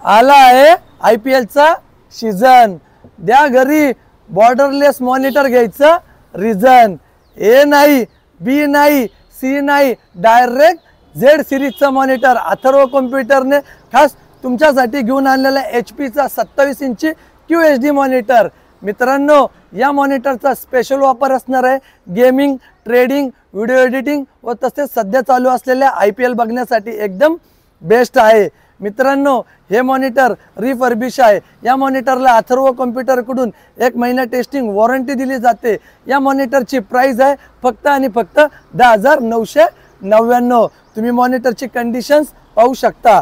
आला आहे IPL चा सीझन। द्या घरी बॉर्डरलेस मॉनिटर घ्यायचं रिझन। ए नाही, बी नाही, सी नाही, डायरेक्ट Z सिरीजचा मॉनिटर अथर्व कॉम्प्युटरने खास तुमच्यासाठी घेऊन आणलेला HP चा 27 इंची QHD मॉनिटर। मित्रांनो, या मॉनिटरचा स्पेशल ऑफर असणार आहे गेमिंग, ट्रेडिंग, व्हिडिओ एडिटिंग व तसेच सध्या चालू असलेल्या IPL बघण्यासाठी एकदम बेस्ट आहे। मित्रांनो, हे मॉनिटर रिफर्बिश आहे। या मॉनिटरला अथर्व कॉम्प्युटरकडून 1 महिना टेस्टिंग वॉरंटी दिली जाते। या मॉनिटरची प्राइस आहे फक्त आणि फक्त 10,999। तुम्ही मॉनिटरची कंडिशन्स पाहू शकता।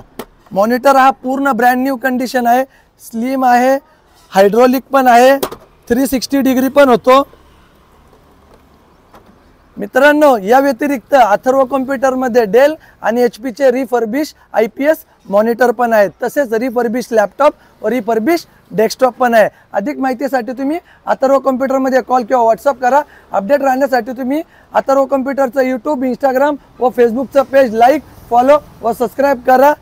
मॉनिटर हा पूर्ण ब्रँड न्यू कंडिशन आहे, स्लिम आहे, हायड्रोलिक पण आहे, 360 डिग्री पण होतो। मित्रांनो, या व्यतिरिक्त अथर्व कॉम्प्युटरमध्ये डेल आणि HP चे रिफर्बिश IPS मॉनिटर पण आहेत। तसेच रिफर्बिश लॅपटॉप व रिफर्बिश डेस्कटॉप पण आहे। अधिक माहितीसाठी तुम्ही अथर्व कॉम्प्युटरमध्ये कॉल किंवा व्हॉट्सअप करा। अपडेट राहण्यासाठी तुम्ही अथर्व कॉम्प्युटरचं YouTube, Instagram व फेसबुकचं पेज लाईक, फॉलो व सबस्क्राईब करा।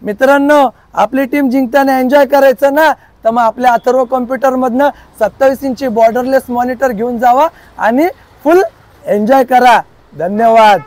मित्रांनो, आपली टीम जिंकताना एन्जॉय करायचं ना, तर मग आपल्या अथर्व कॉम्प्युटरमधनं 27 इंची बॉर्डरलेस मॉनिटर घेऊन जावा आणि फुल एन्जॉय करा। धन्यवाद।